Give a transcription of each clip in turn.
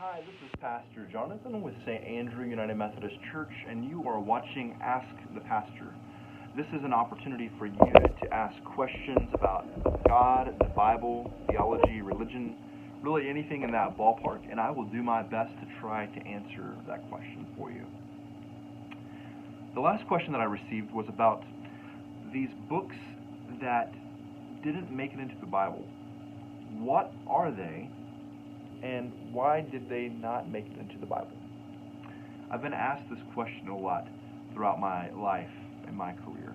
Hi, this is Pastor Jonathan with St. Andrew United Methodist Church, and you are watching Ask the Pastor. This is an opportunity for you to ask questions about God, the Bible, theology, religion, really anything in that ballpark, and I will do my best to try to answer that question for you. The last question that I received was about these books that didn't make it into the Bible. What are they? And why did they not make it into the Bible? I've been asked this question a lot throughout my life and my career,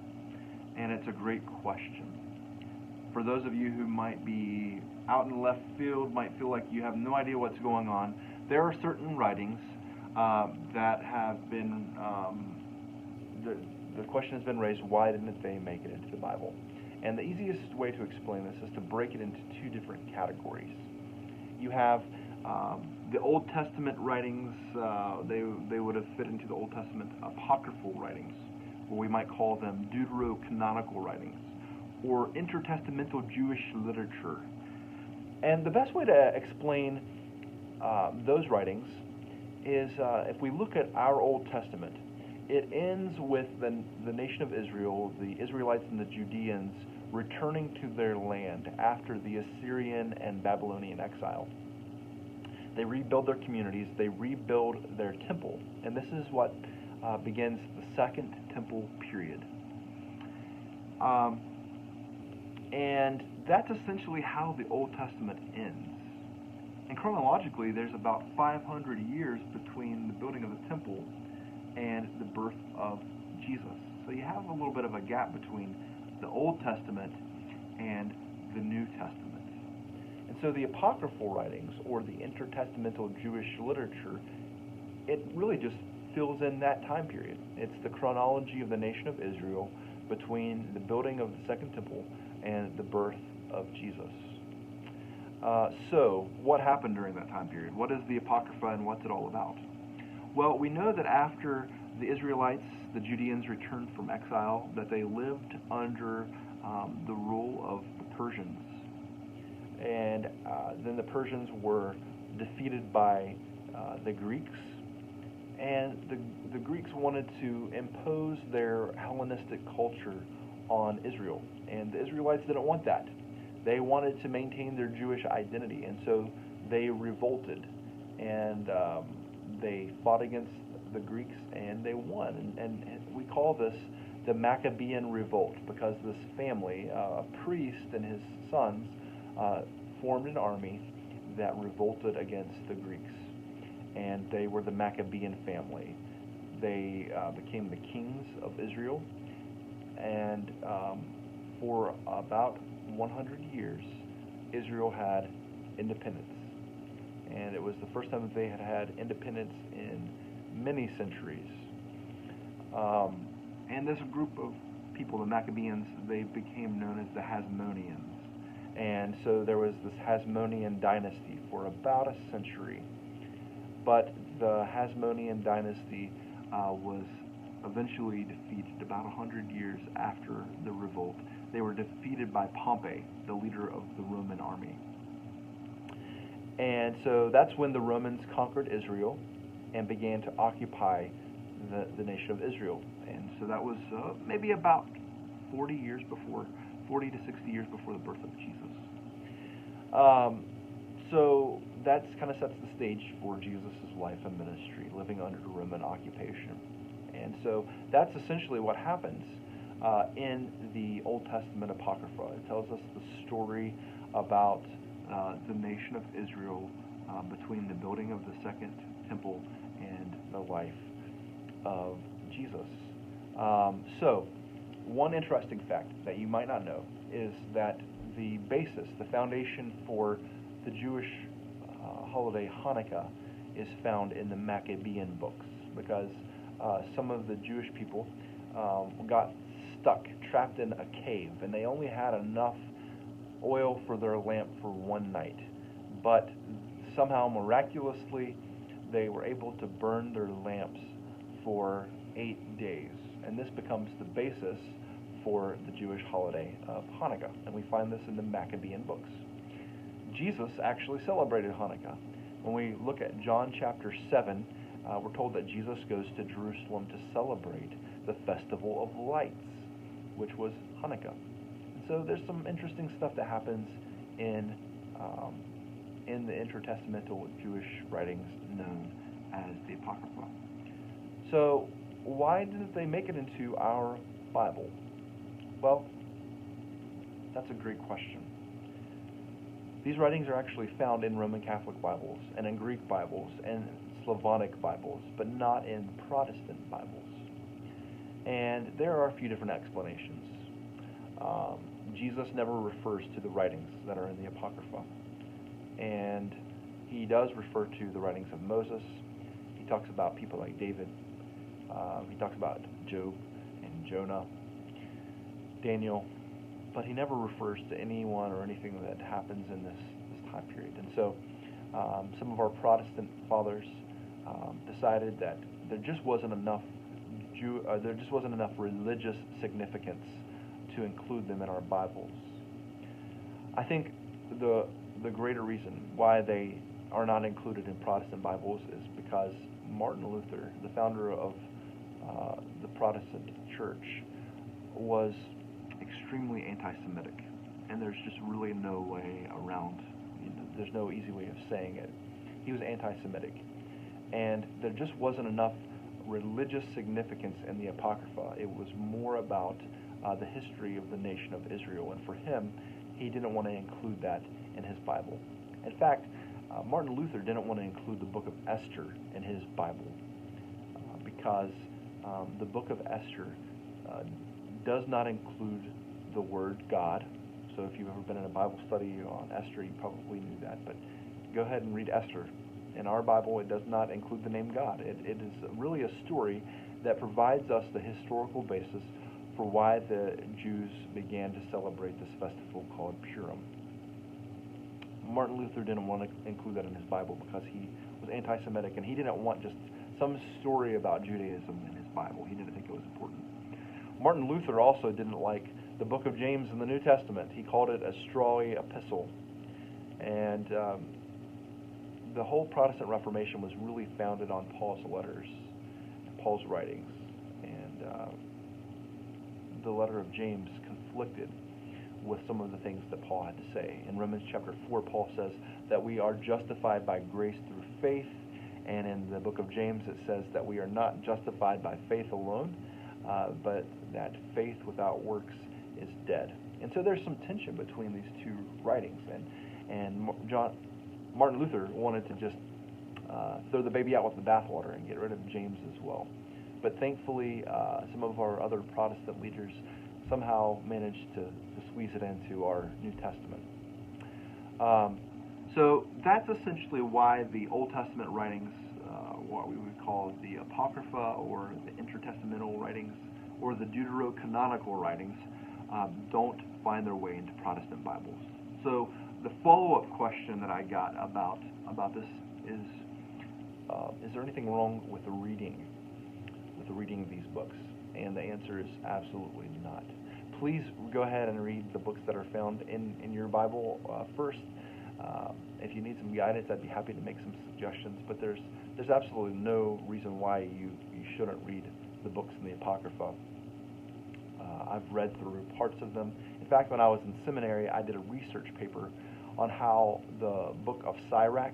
and it's a great question. For those of you who might be out in left field, might feel like you have no idea what's going on, there are certain writings that have been, the question has been raised, why didn't they make it into the Bible? And the easiest way to explain this is to break it into two different categories. You have the Old Testament writings, they would have fit into the Old Testament apocryphal writings, or we might call them deuterocanonical writings, or intertestamental Jewish literature. And the best way to explain those writings is if we look at our Old Testament, it ends with the nation of Israel, the Israelites and the Judeans, returning to their land after the Assyrian and Babylonian exile. They rebuild their communities, they rebuild their temple, and this is what begins the Second Temple period. And that's essentially how the Old Testament ends. And chronologically, there's about 500 years between the building of the temple and the birth of Jesus. So you have a little bit of a gap between the Old Testament and the New Testament. And so the apocryphal writings, or the intertestamental Jewish literature, it really just fills in that time period. It's the chronology of the nation of Israel between the building of the Second Temple and the birth of Jesus. So, what happened during that time period? What is the Apocrypha and what's it all about? Well, we know that after the Israelites, the Judeans, returned from exile, that they lived under the rule of the Persians. And then the Persians were defeated by the Greeks, and the Greeks wanted to impose their Hellenistic culture on Israel, and the Israelites didn't want that. They wanted to maintain their Jewish identity, and so they revolted, and they fought against the Greeks, and they won. And we call this the Maccabean Revolt, because this family, a priest and his sons, formed an army that revolted against the Greeks, and they were the Maccabean family. They became the kings of Israel, and for about 100 years, Israel had independence. And it was the first time that they had had independence in many centuries. And this group of people, the Maccabeans, they became known as the Hasmoneans. And so there was this Hasmonean dynasty for about a century. But the Hasmonean dynasty was eventually defeated about 100 years after the revolt. They were defeated by Pompey, the leader of the Roman army. And so that's when the Romans conquered Israel and began to occupy the nation of Israel. And so that was maybe about 40 to 60 years before the birth of Jesus. So that kind of sets the stage for Jesus' life and ministry, living under Roman occupation. And so that's essentially what happens in the Old Testament Apocrypha. It tells us the story about the nation of Israel between the building of the Second Temple and the life of Jesus. So, one interesting fact that you might not know is that the basis, the foundation for the Jewish holiday Hanukkah is found in the Maccabean books, because some of the Jewish people got stuck, trapped in a cave, and they only had enough oil for their lamp for one night. But somehow, miraculously, they were able to burn their lamps for 8 days. And this becomes the basis for the Jewish holiday of Hanukkah. And we find this in the Maccabean books. Jesus actually celebrated Hanukkah. When we look at John chapter 7, we're told that Jesus goes to Jerusalem to celebrate the Festival of Lights, which was Hanukkah. And so there's some interesting stuff that happens in the intertestamental Jewish writings known as the Apocrypha. So why didn't they make it into our Bible? Well, that's a great question. These writings are actually found in Roman Catholic Bibles and in Greek Bibles and Slavonic Bibles, but not in Protestant Bibles. And there are a few different explanations. Jesus never refers to the writings that are in the Apocrypha. And he does refer to the writings of Moses. He talks about people like David. He talks about Job and Jonah, Daniel. But he never refers to anyone or anything that happens in this time period. And so some of our Protestant fathers decided that there just wasn't enough religious significance to include them in our Bibles. I think the greater reason why they are not included in Protestant Bibles is because Martin Luther, the founder of the Protestant Church, was extremely anti-Semitic, and there's just really no way around. There's no easy way of saying it. He was anti-Semitic, and there just wasn't enough religious significance in the Apocrypha. It was more about the history of the nation of Israel, and for him, he didn't want to include that in his Bible. In fact, Martin Luther didn't want to include the book of Esther in his Bible because the book of Esther does not include the word God. So if you've ever been in a Bible study on Esther, you probably knew that. But go ahead and read Esther. In our Bible, it does not include the name God. It is really a story that provides us the historical basis for why the Jews began to celebrate this festival called Purim. Martin Luther didn't want to include that in his Bible because he was anti-Semitic, and he didn't want just some story about Judaism in his Bible. He didn't think it was important. Martin Luther also didn't like the book of James in the New Testament. He called it a strawy epistle. And the whole Protestant Reformation was really founded on Paul's letters, Paul's writings. And the letter of James conflicted with some of the things that Paul had to say. In Romans chapter 4, Paul says that we are justified by grace through faith. And in the book of James, it says that we are not justified by faith alone, but that faith without works is dead. And so there's some tension between these two writings. And Martin Luther wanted to just throw the baby out with the bathwater and get rid of James as well. But thankfully, some of our other Protestant leaders somehow managed to squeeze it into our New Testament. So that's essentially why the Old Testament writings, what we would call the Apocrypha or the intertestamental writings or the deuterocanonical writings, don't find their way into Protestant Bibles. So the follow-up question that I got about this is there anything wrong with the reading of these books? And the answer is absolutely not. Please go ahead and read the books that are found in your Bible first. If you need some guidance, I'd be happy to make some suggestions. But there's absolutely no reason why you shouldn't read the books in the Apocrypha. I've read through parts of them. In fact, when I was in seminary, I did a research paper on how the book of Sirach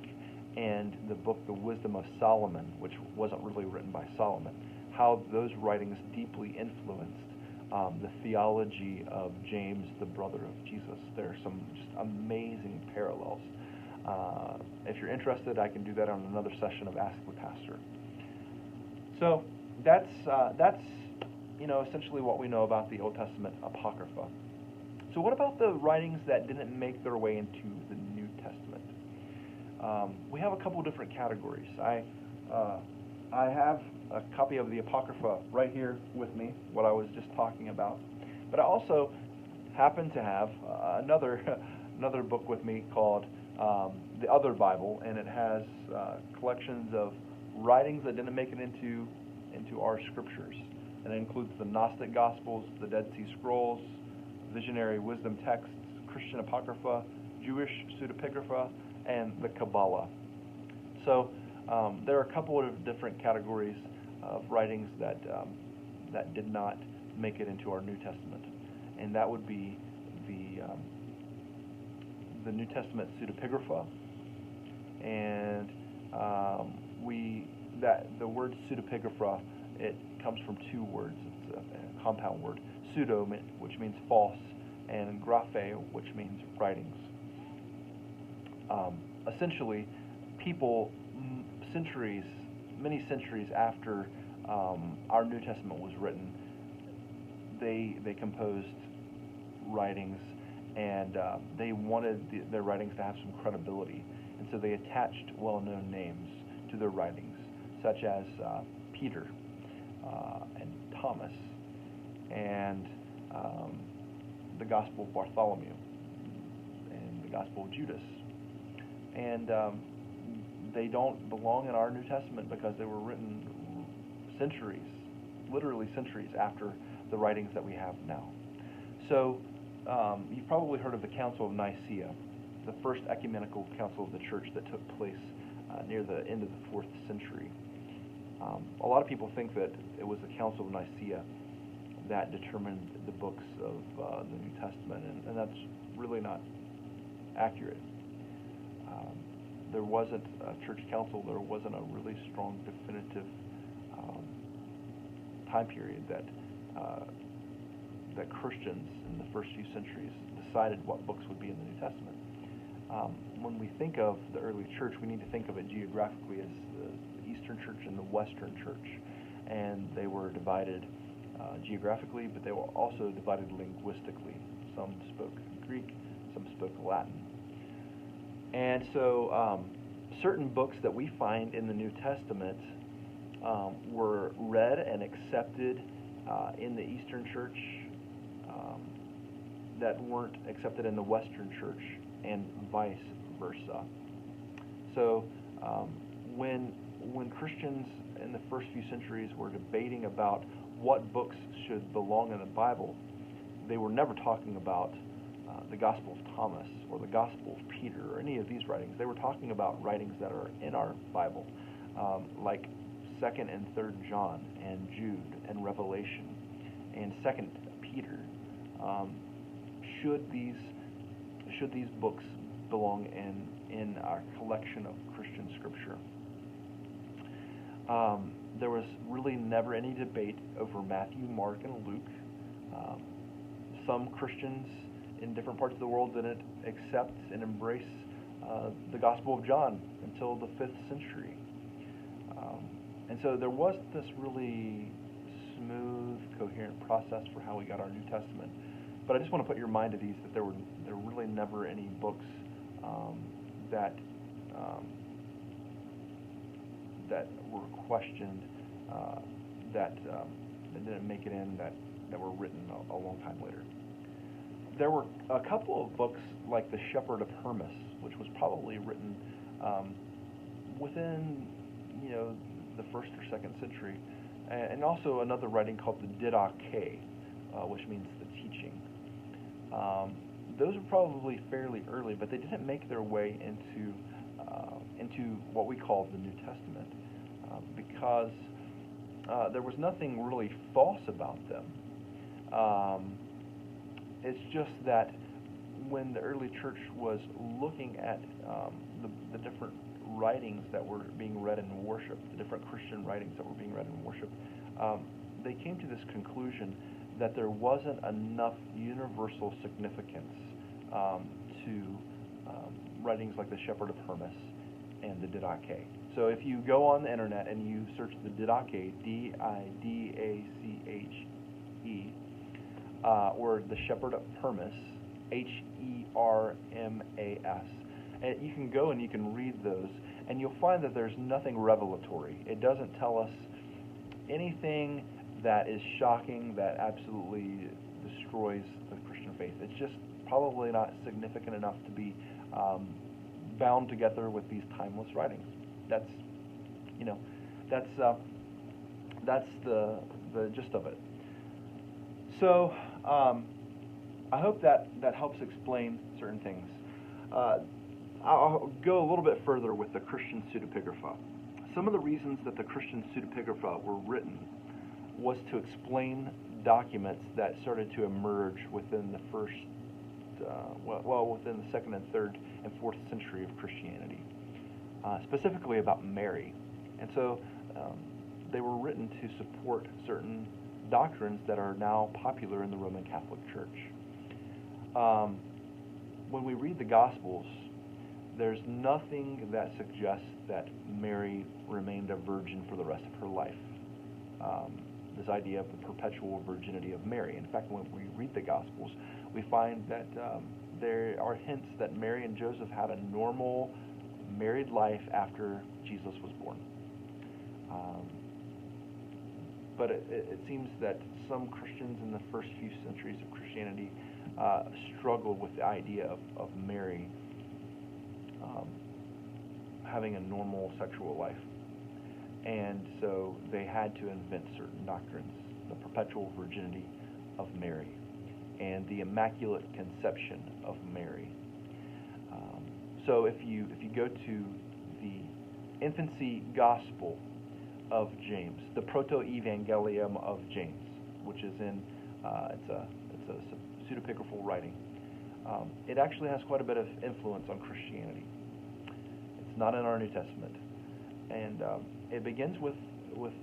and the book The Wisdom of Solomon, which wasn't really written by Solomon, how those writings deeply influenced the theology of James, the brother of Jesus. There are some just amazing parallels. If you're interested, I can do that on another session of Ask the Pastor. So that's essentially what we know about the Old Testament Apocrypha. So what about the writings that didn't make their way into the New Testament? We have a couple different categories. I have a copy of the Apocrypha right here with me, what I was just talking about. But I also happen to have another book with me called the Other Bible, and it has collections of writings that didn't make it into our scriptures. And it includes the Gnostic Gospels, the Dead Sea Scrolls, Visionary Wisdom Texts, Christian Apocrypha, Jewish Pseudepigrapha, and the Kabbalah. So there are a couple of different categories of writings that did not make it into our New Testament, and that would be the New Testament Pseudepigrapha, and the word Pseudepigrapha, it comes from two words. It's a compound word. Pseudo, which means false, and graphe, which means writings. Essentially, people many centuries after our New Testament was written, they composed writings, and they wanted their writings to have some credibility, and so they attached well-known names to their writings, such as Peter and Thomas, and the Gospel of Bartholomew, and the Gospel of Judas. And they don't belong in our New Testament because they were written literally centuries after the writings that we have now. So you've probably heard of the Council of Nicaea, the first ecumenical council of the church that took place near the end of the 4th century. A lot of people think that it was the Council of Nicaea that determined the books of the New Testament, and that's really not accurate. There wasn't a church council, there wasn't a really strong, definitive time period that Christians in the first few centuries decided what books would be in the New Testament. When we think of the early church, we need to think of it geographically as the Eastern Church and the Western Church, and they were divided geographically, but they were also divided linguistically. Some spoke Greek, some spoke Latin. And so certain books that we find in the New Testament were read and accepted in the Eastern Church that weren't accepted in the Western Church, and vice versa. So when Christians in the first few centuries were debating about what books should belong in the Bible, they were never talking about the Gospel of Thomas or the Gospel of Peter or any of these writings. They were talking about writings that are in our Bible, like 2nd and 3rd John and Jude and Revelation and 2nd Peter. Should these books belong in our collection of Christian scripture? There was really never any debate over Matthew, Mark, and Luke. Some Christians in different parts of the world didn't accept and embrace the Gospel of John until the 5th century. And so there wasn't this really smooth, coherent process for how we got our New Testament. But I just want to put your mind at ease that there were really never any books that were questioned, that didn't make it in, that were written a long time later. There were a couple of books like The Shepherd of Hermas, which was probably written within the 1st or 2nd century, and also another writing called the Didache, which means the teaching. Those were probably fairly early, but they didn't make their way into what we call the New Testament because there was nothing really false about them. It's just that when the early church was looking at the different writings that were being read in worship, the different Christian writings that were being read in worship, they came to this conclusion that there wasn't enough universal significance to writings like the Shepherd of Hermas and the Didache. So if you go on the internet and you search the Didache, D-I-D-A-C-H-E, or the Shepherd of Hermas, H-E-R-M-A-S, and you can go and you can read those, and you'll find that there's nothing revelatory. It doesn't tell us anything that is shocking, that absolutely destroys the Christian faith. It's just probably not significant enough to be bound together with these timeless writings. That's the gist of it. So I hope that helps explain certain things. I'll go a little bit further with the Christian Pseudepigrapha. Some of the reasons that the Christian Pseudepigrapha were written was to explain documents that started to emerge within the first, within the 2nd and 3rd and 4th century of Christianity, specifically about Mary. And so they were written to support certain doctrines that are now popular in the Roman Catholic Church. When we read the Gospels, there's nothing that suggests that Mary remained a virgin for the rest of her life. This idea of the perpetual virginity of Mary. In fact, when we read the Gospels, we find that there are hints that Mary and Joseph had a normal married life after Jesus was born. But it seems that some Christians in the first few centuries of Christianity struggled with the idea of Mary having a normal sexual life. And so they had to invent certain doctrines, the perpetual virginity of Mary and the Immaculate Conception of Mary. So if you go to the infancy gospel of James, the proto-evangelium of James, which is in it's a pseudepigraphal writing. It actually has quite a bit of influence on Christianity. It's not in our New Testament, and it begins with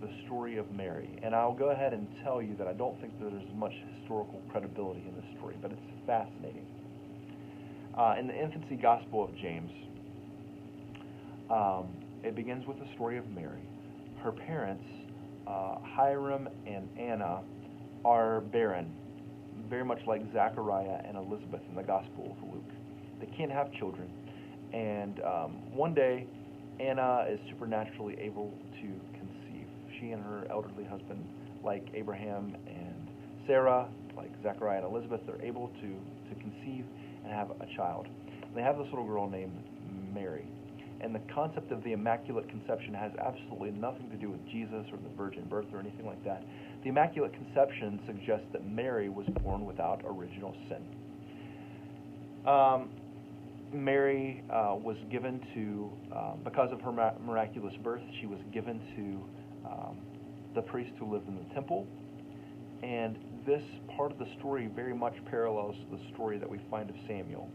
the story of Mary. And I'll go ahead and tell you that I don't think that there's much historical credibility in this story, but it's fascinating. In the infancy gospel of James, it begins with the story of Mary. Her parents, Hiram and Anna, are barren, very much like Zachariah and Elizabeth in the Gospel of Luke. They can't have children, and one day, Anna is supernaturally able to conceive. She and her elderly husband, like Abraham and Sarah, like Zachariah and Elizabeth, are able to conceive and have a child. And they have this little girl named Mary. And the concept of the Immaculate Conception has absolutely nothing to do with Jesus or the virgin birth or anything like that. The Immaculate Conception suggests that Mary was born without original sin. Mary was given to, because of her miraculous birth, she was given to the priest who lived in the temple. And this part of the story very much parallels the story that we find of Samuel.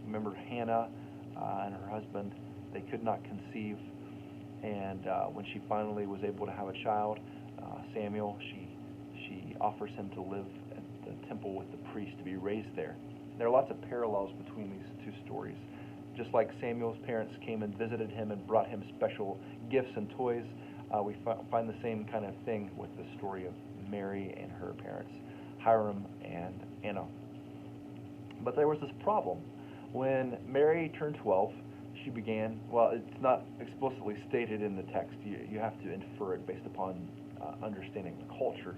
Remember Hannah and her husband, they could not conceive. And when she finally was able to have a child, Samuel, she offers him to live at the temple with the priest, to be raised there. There are lots of parallels between these two stories. Just like Samuel's parents came and visited him and brought him special gifts and toys, we find the same kind of thing with the story of Mary and her parents, Hiram and Anna. But there was this problem. When Mary turned 12, she began, well, it's not explicitly stated in the text. You have to infer it based upon understanding the culture.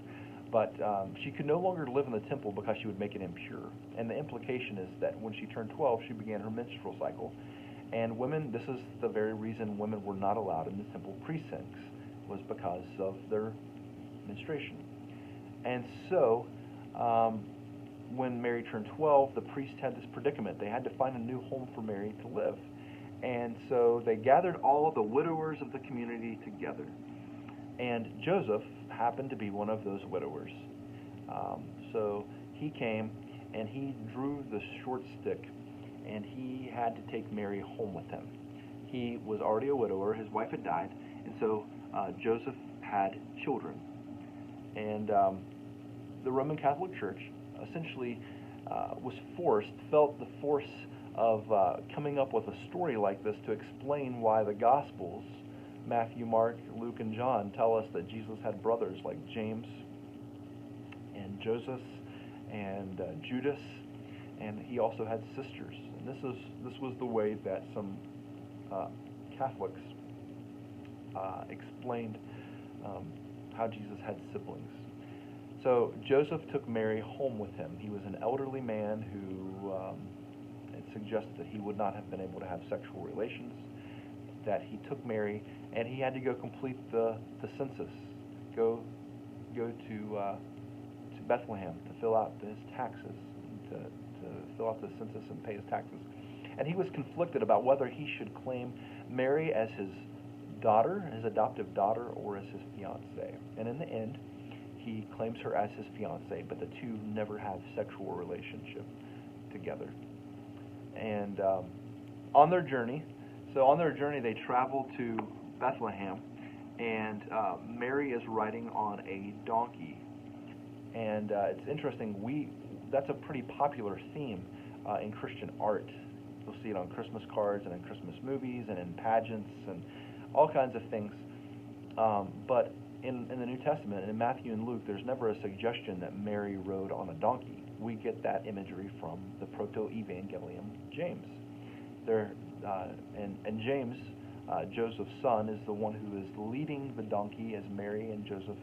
But she could no longer live in the temple because she would make it impure. And the implication is that when she turned 12, she began her menstrual cycle. And women, this is the very reason women were not allowed in the temple precincts, was because of their menstruation. And so, when Mary turned 12, the priest had this predicament. They had to find a new home for Mary to live. And so they gathered all of the widowers of the community together. And Joseph happened to be one of those widowers. So he came and he drew the short stick, and he had to take Mary home with him. He was already a widower. His wife had died, and so Joseph had children. And the Roman Catholic Church essentially felt the force of coming up with a story like this to explain why the Gospels, Matthew, Mark, Luke, and John, tell us that Jesus had brothers like James and Joseph and Judas, and he also had sisters. And this was the way that some Catholics explained how Jesus had siblings. So Joseph took Mary home with him. He was an elderly man who it suggested that he would not have been able to have sexual relations, that he took Mary, and he had to go complete the census, go to Bethlehem to fill out his taxes, to fill out the census and pay his taxes. and he was conflicted about whether he should claim Mary as his daughter, his adoptive daughter, or as his fiancée. And in the end, he claims her as his fiancée, but the two never have sexual relationship together. And on their journey, they travel to Bethlehem, and Mary is riding on a donkey. And it's interesting, that's a pretty popular theme in Christian art. You'll see it on Christmas cards and in Christmas movies and in pageants and all kinds of things. But in the New Testament, in Matthew and Luke, there's never a suggestion that Mary rode on a donkey. We get that imagery from the proto-evangelium James. And James, Joseph's son, is the one who is leading the donkey as Mary and Joseph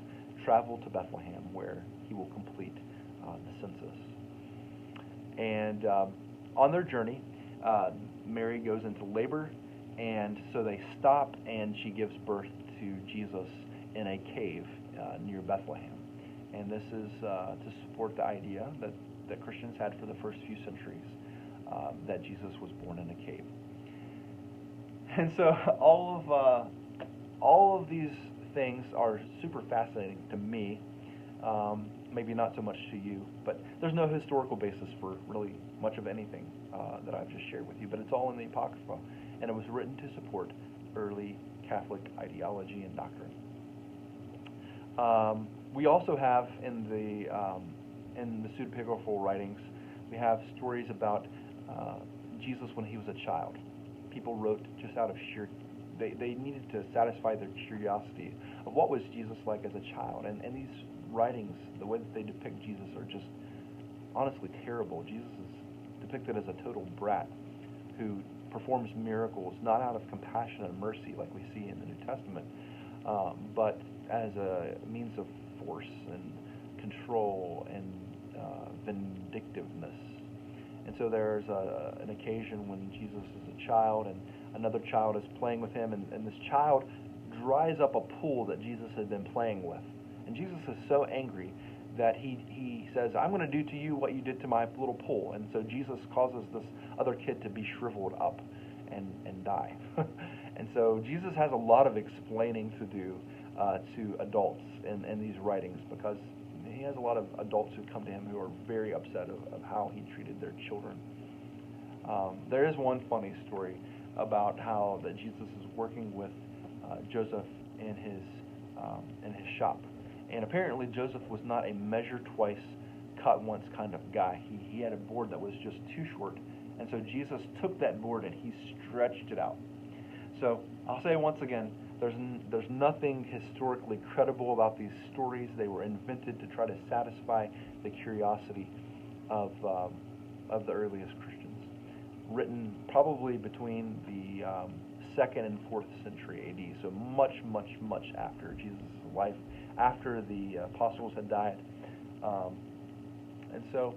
travel to Bethlehem, where he will complete the census. And on their journey, Mary goes into labor, and so they stop, and she gives birth to Jesus in a cave near Bethlehem. And this is to support the idea that Christians had for the first few centuries, that Jesus was born in a cave. And so all of these things are super fascinating to me, maybe not so much to you, but there's no historical basis for really much of anything that I've just shared with you, but it's all in the Apocrypha, and it was written to support early Catholic ideology and doctrine. We also have in the pseudepigraphal writings, we have stories about Jesus when he was a child. People wrote just out of sheer, they needed to satisfy their curiosity of what was Jesus like as a child. And these writings, the way that they depict Jesus, are just honestly terrible. Jesus is depicted as a total brat who performs miracles not out of compassion and mercy like we see in the New Testament, but as a means of force and control and vindictiveness. And so there's an occasion when Jesus is a child and another child is playing with him, and this child dries up a pool that Jesus had been playing with. And Jesus is so angry that he says, I'm going to do to you what you did to my little pool. And so Jesus causes this other kid to be shriveled up and die. And so Jesus has a lot of explaining to do to adults in these writings, because he has a lot of adults who come to him who are very upset of how he treated their children. There is one funny story about how that Jesus is working with Joseph in his shop. And apparently Joseph was not a measure twice, cut once kind of guy. He had a board that was just too short. And so Jesus took that board and he stretched it out. So I'll say once again, there's nothing historically credible about these stories. They were invented to try to satisfy the curiosity of the earliest Christians. Written probably between the 2nd and 4th century AD, so much, much, much after Jesus' life, after the apostles had died. And so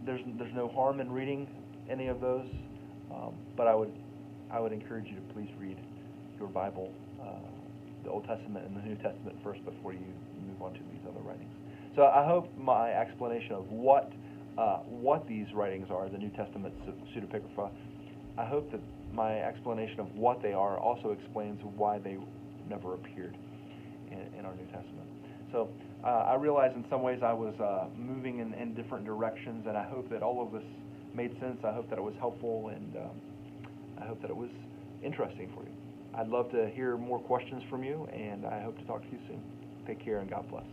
there's no harm in reading any of those, but I would encourage you to please read your Bible, the Old Testament and the New Testament first before you move on to these other writings. So I hope my explanation of what these writings are, the New Testament pseudepigrapha, I hope that my explanation of what they are also explains why they never appeared in our New Testament. So I realize in some ways I was moving in different directions, and I hope that all of this made sense. I hope that it was helpful, and I hope that it was interesting for you. I'd love to hear more questions from you, and I hope to talk to you soon. Take care, and God bless.